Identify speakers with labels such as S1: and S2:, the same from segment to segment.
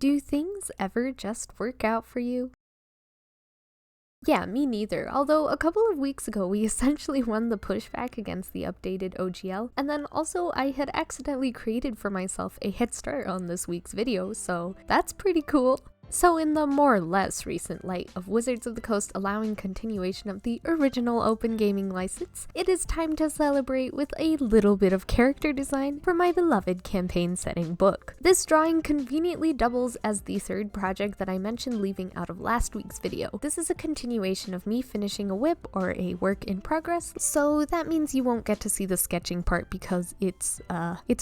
S1: Do things ever just work out for you? Yeah, me neither, although a couple of weeks ago we essentially won the pushback against the updated OGL, and then also I had accidentally created for myself a head start on this week's video, so that's pretty cool. So in the more or less recent light of Wizards of the Coast allowing continuation of the original open gaming license, it is time to celebrate with a little bit of character design for my beloved campaign setting book. This drawing conveniently doubles as the third project that I mentioned leaving out of last week's video. This is a continuation of me finishing a whip or a work in progress, so that means you won't get to see the sketching part because it's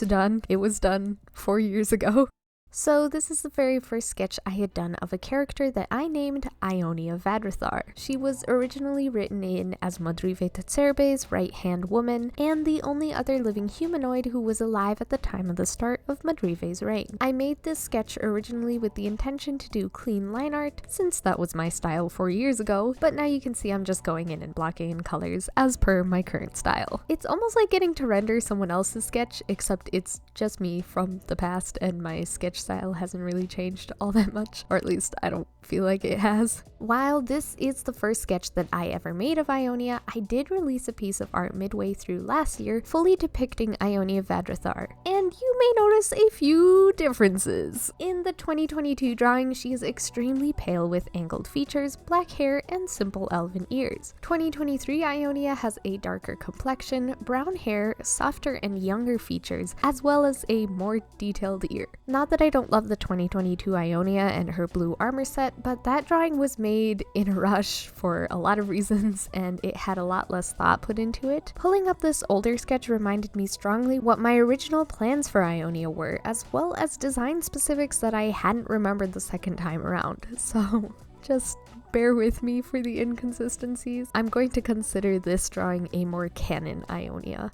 S1: done. It was done 4 years ago. So this is the very first sketch I had done of a character that I named Ionia Vadrathar. She was originally written in as Modrive Tetserbe's right-hand woman, and the only other living humanoid who was alive at the time of the start of Modrive's reign. I made this sketch originally with the intention to do clean line art, since that was my style 4 years ago, but now you can see I'm just going in and blocking in colors as per my current style. It's almost like getting to render someone else's sketch, except it's just me from the past and my sketch style hasn't really changed all that much, or at least I don't feel like it has. While this is the first sketch that I ever made of Ionia, I did release a piece of art midway through last year fully depicting Ionia Vadrathar, and you may notice a few differences. In the 2022 drawing, she is extremely pale with angled features, black hair, and simple elven ears. 2023 Ionia has a darker complexion, brown hair, softer and younger features, as well as a more detailed ear. Not that I don't love the 2022 Ionia and her blue armor set, but that drawing was made in a rush for a lot of reasons and it had a lot less thought put into it. Pulling up this older sketch reminded me strongly what my original plans for Ionia were, as well as design specifics that I hadn't remembered the second time around. So just bear with me for the inconsistencies. I'm going to consider this drawing a more canon Ionia.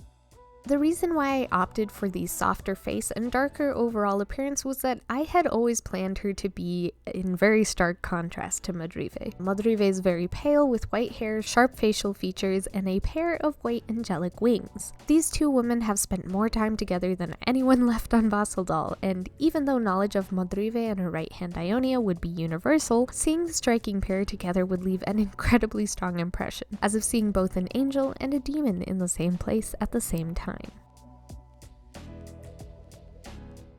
S1: The reason why I opted for the softer face and darker overall appearance was that I had always planned her to be in very stark contrast to Modrive. Modrive is very pale with white hair, sharp facial features, and a pair of white angelic wings. These two women have spent more time together than anyone left on Vassaldal, and even though knowledge of Modrive and her right-hand Ionia would be universal, seeing the striking pair together would leave an incredibly strong impression, as if seeing both an angel and a demon in the same place at the same time.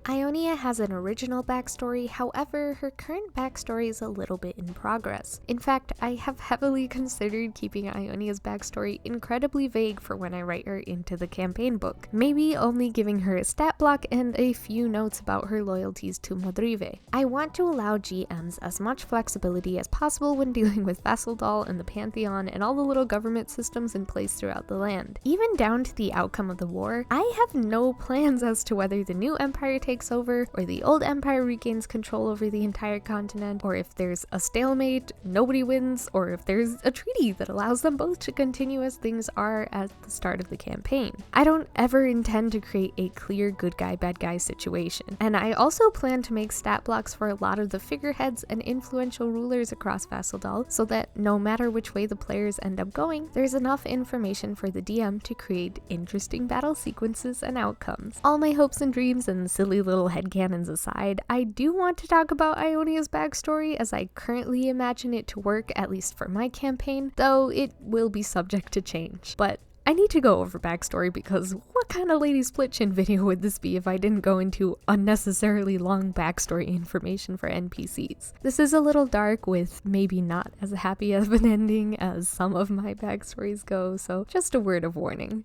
S1: Ionia has an original backstory, however, her current backstory is a little bit in progress. In fact, I have heavily considered keeping Ionia's backstory incredibly vague for when I write her into the campaign book, maybe only giving her a stat block and a few notes about her loyalties to Modrive. I want to allow GMs as much flexibility as possible when dealing with Vassaldal and the Pantheon and all the little government systems in place throughout the land. Even down to the outcome of the war, I have no plans as to whether the new empire takes over, or the old empire regains control over the entire continent, or if there's a stalemate, nobody wins, or if there's a treaty that allows them both to continue as things are at the start of the campaign. I don't ever intend to create a clear good guy, bad guy situation, and I also plan to make stat blocks for a lot of the figureheads and influential rulers across Vassaldal, so that no matter which way the players end up going, there's enough information for the DM to create interesting battle sequences and outcomes. All my hopes and dreams and silly little headcanons aside, I do want to talk about Ionia's backstory as I currently imagine it to work, at least for my campaign, though it will be subject to change. But I need to go over backstory because what kind of lady split chin video would this be if I didn't go into unnecessarily long backstory information for NPCs? This is a little dark with maybe not as happy of an ending as some of my backstories go, so just a word of warning.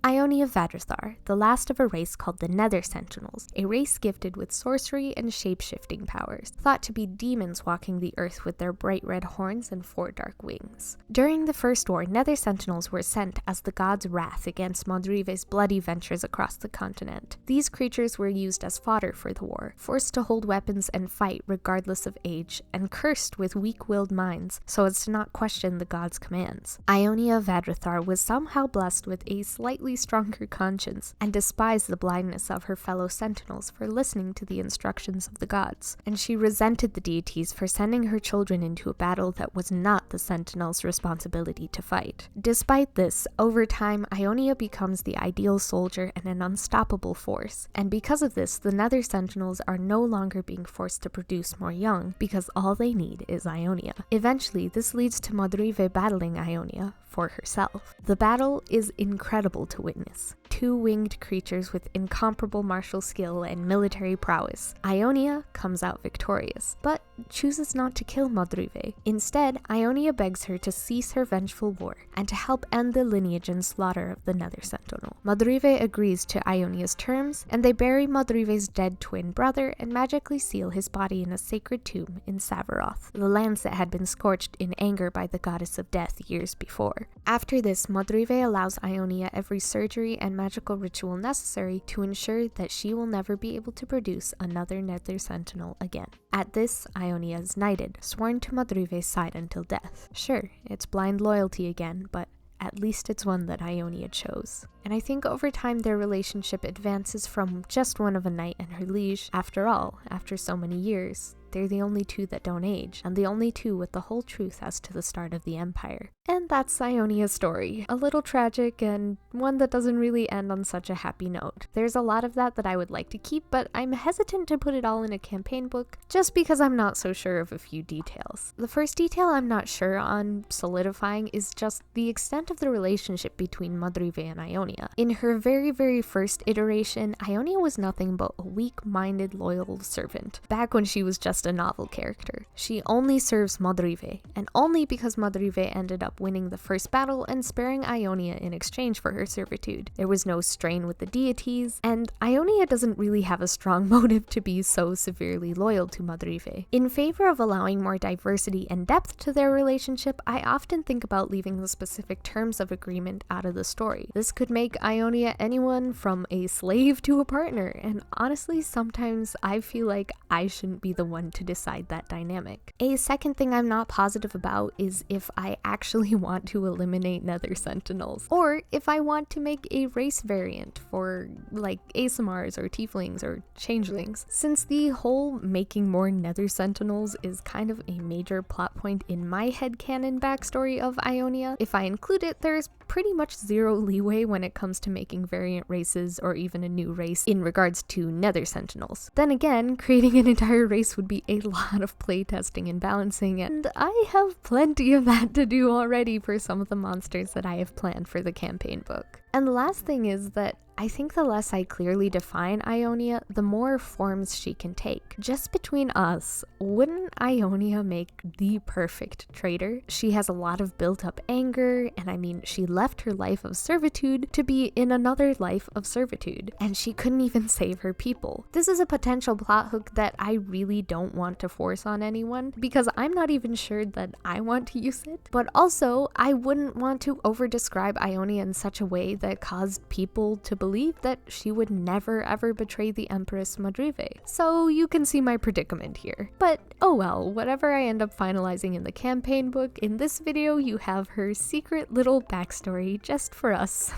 S1: Ionia Vadrathar, the last of a race called the Nether Sentinels, a race gifted with sorcery and shape-shifting powers, thought to be demons walking the earth with their bright red horns and 4 dark wings. During the First War, Nether Sentinels were sent as the god's wrath against Modrive's bloody ventures across the continent. These creatures were used as fodder for the war, forced to hold weapons and fight regardless of age, and cursed with weak-willed minds so as to not question the god's commands. Ionia Vadrathar was somehow blessed with a slightly slightly stronger conscience and despised the blindness of her fellow sentinels for listening to the instructions of the gods, and she resented the deities for sending her children into a battle that was not the sentinels' responsibility to fight. Despite this, over time, Ionia becomes the ideal soldier and an unstoppable force, and because of this, the Nether Sentinels are no longer being forced to produce more young, because all they need is Ionia. Eventually, this leads to Modrive battling Ionia for herself. The battle is incredible to witness. Two winged creatures with incomparable martial skill and military prowess. Ionia comes out victorious, but chooses not to kill Modrive. Instead, Ionia begs her to cease her vengeful war and to help end the lineage and slaughter of the Nether Sentinel. Modrive agrees to Ionia's terms, and they bury Modrive's dead twin brother and magically seal his body in a sacred tomb in Savaroth, the lands that had been scorched in anger by the goddess of death years before. After this, Modrive allows Ionia every surgery and magical ritual necessary to ensure that she will never be able to produce another Nether Sentinel again. At this, Ionia is knighted, sworn to Modrive's side until death. Sure, it's blind loyalty again, but at least it's one that Ionia chose. And I think over time their relationship advances from just one of a knight and her liege. After all, after so many years, they're the only two that don't age, and the only two with the whole truth as to the start of the Empire. And that's Ionia's story. A little tragic, and one that doesn't really end on such a happy note. There's a lot of that I would like to keep, but I'm hesitant to put it all in a campaign book, just because I'm not so sure of a few details. The first detail I'm not sure on solidifying is just the extent of the relationship between Modrive and Ionia. In her very first iteration, Ionia was nothing but a weak-minded, loyal servant, back when she was just a novel character. She only serves Modrive, and only because Modrive ended up winning the first battle and sparing Ionia in exchange for her servitude. There was no strain with the deities, and Ionia doesn't really have a strong motive to be so severely loyal to Modrive. In favor of allowing more diversity and depth to their relationship, I often think about leaving the specific terms of agreement out of the story. This could make Ionia anyone from a slave to a partner, and honestly, sometimes I feel like I shouldn't be the one to decide that dynamic. A second thing I'm not positive about is if I actually want to eliminate Nether Sentinels, or if I want to make a race variant for like ASMRs or Tieflings or Changelings. Since the whole making more Nether Sentinels is kind of a major plot point in my headcanon backstory of Ionia, if I include it, there's pretty much zero leeway when it comes to making variant races or even a new race in regards to Nether Sentinels. Then again, creating an entire race would be a lot of playtesting and balancing, and I have plenty of that to do already for some of the monsters that I have planned for the campaign book. And the last thing is that I think the less I clearly define Ionia, the more forms she can take. Just between us, wouldn't Ionia make the perfect traitor? She has a lot of built-up anger, and I mean, she left her life of servitude to be in another life of servitude, and she couldn't even save her people. This is a potential plot hook that I really don't want to force on anyone, because I'm not even sure that I want to use it. But also, I wouldn't want to over-describe Ionia in such a way that caused people to believe that she would never ever betray the Empress Modrive. So you can see my predicament here. But oh well, whatever I end up finalizing in the campaign book, in this video you have her secret little backstory just for us.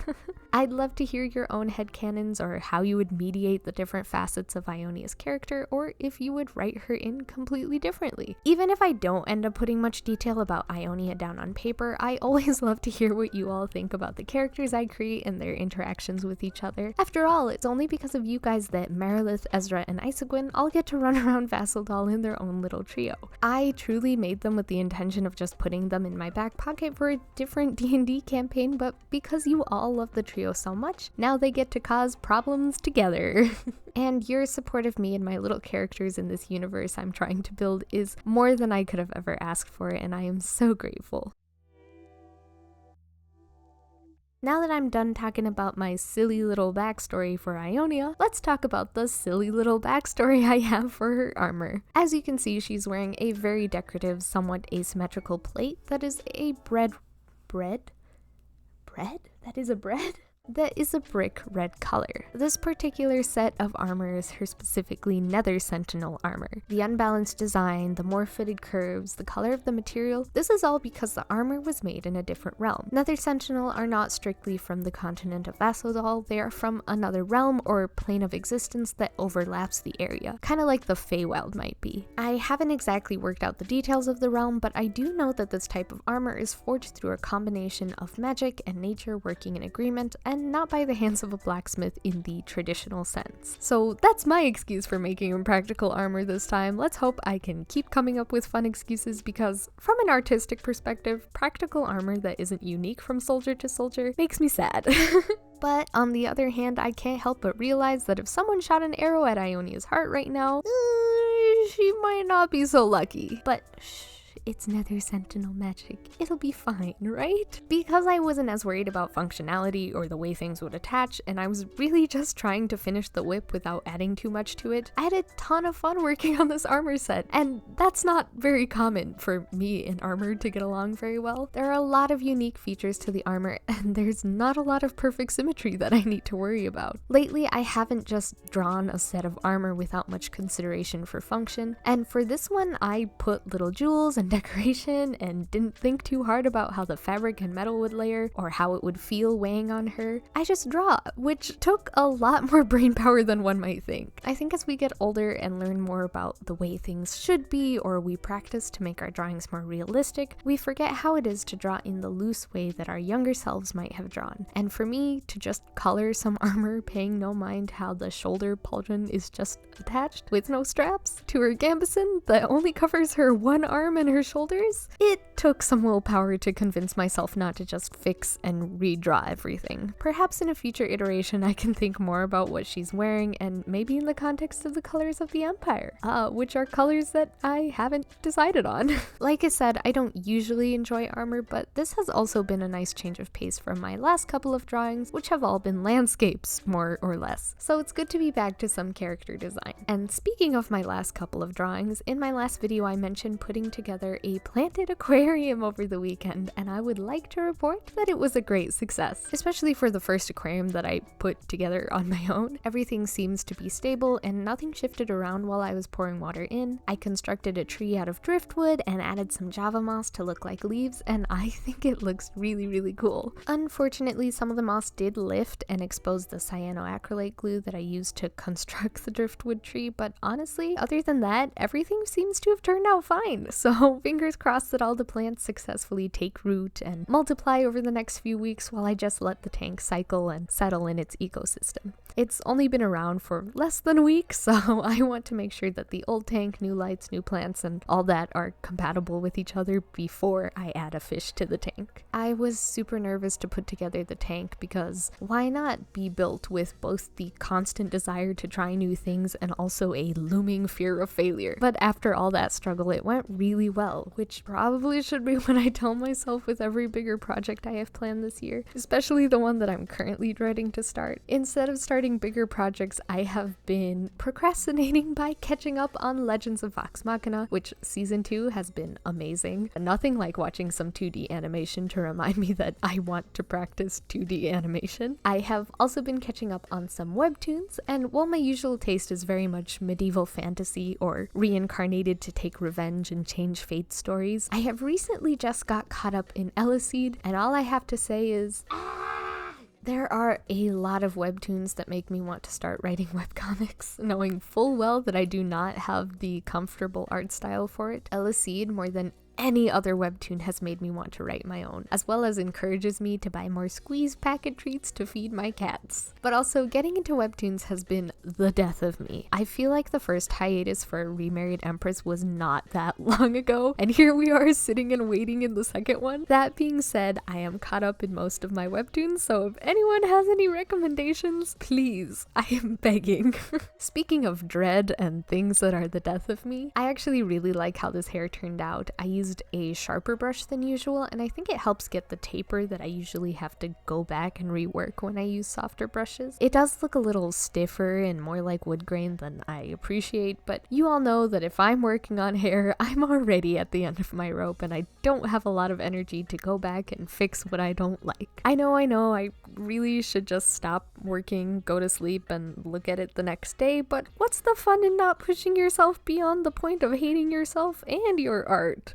S1: I'd love to hear your own headcanons or how you would mediate the different facets of Ionia's character, or if you would write her in completely differently. Even if I don't end up putting much detail about Ionia down on paper, I always love to hear what you all think about the characters I create and their interactions with each other. After all, it's only because of you guys that Merilith, Ezra, and Isegwyn all get to run around Vasseldal in their own little trio. I truly made them with the intention of just putting them in my back pocket for a different D&D campaign, but because you all love the trio so much, now they get to cause problems together. And your support of me and my little characters in this universe I'm trying to build is more than I could have ever asked for, and I am so grateful. Now that I'm done talking about my silly little backstory for Ionia, let's talk about the silly little backstory I have for her armor. As you can see, she's wearing a very decorative, somewhat asymmetrical plate that is a bread? That is a bread? that is a brick red color. This particular set of armor is her specifically Nether Sentinel armor. The unbalanced design, the more fitted curves, the color of the material, this is all because the armor was made in a different realm. Nether Sentinel are not strictly from the continent of Vassaldal, they are from another realm or plane of existence that overlaps the area, kind of like the Feywild might be. I haven't exactly worked out the details of the realm, but I do know that this type of armor is forged through a combination of magic and nature working in agreement, and not by the hands of a blacksmith in the traditional sense. So that's my excuse for making impractical armor this time. Let's hope I can keep coming up with fun excuses, because from an artistic perspective, practical armor that isn't unique from soldier to soldier makes me sad. But on the other hand, I can't help but realize that if someone shot an arrow at Ionia's heart right now, she might not be so lucky. But shh. It's Nether Sentinel magic. It'll be fine, right? Because I wasn't as worried about functionality or the way things would attach, and I was really just trying to finish the whip without adding too much to it, I had a ton of fun working on this armor set, and that's not very common for me in armor to get along very well. There are a lot of unique features to the armor, and there's not a lot of perfect symmetry that I need to worry about. Lately, I haven't just drawn a set of armor without much consideration for function, and for this one, I put little jewels and decoration and didn't think too hard about how the fabric and metal would layer or how it would feel weighing on her. I just draw, which took a lot more brain power than one might think. I think as we get older and learn more about the way things should be, or we practice to make our drawings more realistic, we forget how it is to draw in the loose way that our younger selves might have drawn. And for me, to just color some armor paying no mind how the shoulder pauldron is just attached with no straps to her gambeson that only covers her one arm and her shoulders, it took some willpower to convince myself not to just fix and redraw everything. Perhaps in a future iteration I can think more about what she's wearing, and maybe in the context of the colors of the Empire, which are colors that I haven't decided on. Like I said, I don't usually enjoy armor, but this has also been a nice change of pace from my last couple of drawings, which have all been landscapes, more or less. So it's good to be back to some character design. And speaking of my last couple of drawings, in my last video I mentioned putting together a planted aquarium over the weekend, and I would like to report that it was a great success, especially for the first aquarium that I put together on my own. Everything seems to be stable and nothing shifted around while I was pouring water in. I constructed a tree out of driftwood and added some java moss to look like leaves, and I think it looks really cool. Unfortunately, some of the moss did lift and expose the cyanoacrylate glue that I used to construct the driftwood tree, but honestly, other than that, everything seems to have turned out fine. So fingers crossed that all the plants successfully take root and multiply over the next few weeks while I just let the tank cycle and settle in its ecosystem. It's only been around for less than a week, so I want to make sure that the old tank, new lights, new plants, and all that are compatible with each other before I add a fish to the tank. I was super nervous to put together the tank because why not be built with both the constant desire to try new things and also a looming fear of failure? But after all that struggle, it went really well, which probably should be what I tell myself with every bigger project I have planned this year, especially the one that I'm currently dreading to start. Instead of starting bigger projects, I have been procrastinating by catching up on Legends of Vox Machina, which season 2 has been amazing. Nothing like watching some 2D animation to remind me that I want to practice 2D animation. I have also been catching up on some webtoons, and while my usual taste is very much medieval fantasy or reincarnated to take revenge and change fate stories, I have recently just got caught up in Eliseed, and all I have to say is there are a lot of webtoons that make me want to start writing webcomics, knowing full well that I do not have the comfortable art style for it. Eliseed, more than any other webtoon, has made me want to write my own, as well as encourages me to buy more squeeze packet treats to feed my cats. But also, getting into webtoons has been the death of me. I feel like the first hiatus for Remarried Empress was not that long ago, and here we are sitting and waiting in the second one. That being said, I am caught up in most of my webtoons, so if anyone has any recommendations, please, I am begging. Speaking of dread and things that are the death of me, I actually really like how this hair turned out. I used a sharper brush than usual, and I think it helps get the taper that I usually have to go back and rework when I use softer brushes. It does look a little stiffer and more like wood grain than I appreciate, but you all know that if I'm working on hair, I'm already at the end of my rope and I don't have a lot of energy to go back and fix what I don't like. I know, I really should just stop working, go to sleep, and look at it the next day, but what's the fun in not pushing yourself beyond the point of hating yourself and your art?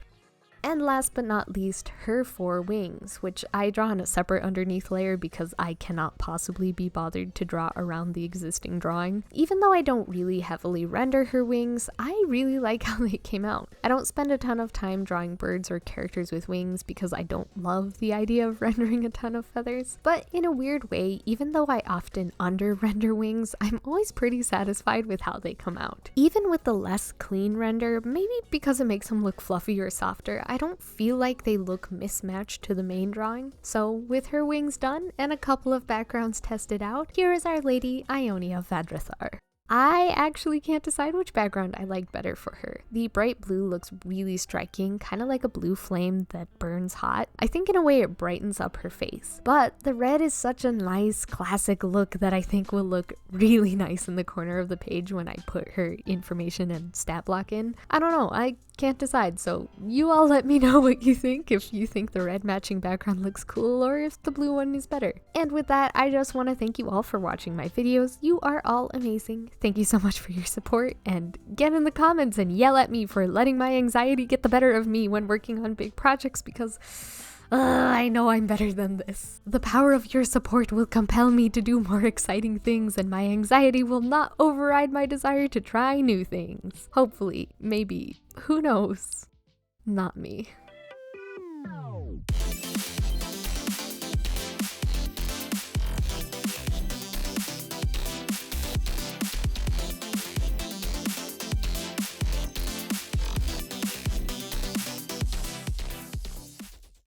S1: And last but not least, her 4 wings, which I draw on a separate underneath layer because I cannot possibly be bothered to draw around the existing drawing. Even though I don't really heavily render her wings, I really like how they came out. I don't spend a ton of time drawing birds or characters with wings because I don't love the idea of rendering a ton of feathers, but in a weird way, even though I often under-render wings, I'm always pretty satisfied with how they come out. Even with the less clean render, maybe because it makes them look fluffy or softer, I don't feel like they look mismatched to the main drawing. So with her wings done and a couple of backgrounds tested out, here is our lady Ionia Vadrathar. I actually can't decide which background I like better for her. The bright blue looks really striking, kind of like a blue flame that burns hot. I think in a way it brightens up her face. But the red is such a nice classic look that I think will look really nice in the corner of the page when I put her information and stat block in. I don't know, I can't decide, so you all let me know what you think, if you think the red matching background looks cool or if the blue one is better. And with that, I just want to thank you all for watching my videos. You are all amazing. Thank you so much for your support, and get in the comments and yell at me for letting my anxiety get the better of me when working on big projects because I know I'm better than this. The power of your support will compel me to do more exciting things, and my anxiety will not override my desire to try new things. Hopefully, maybe, who knows? Not me.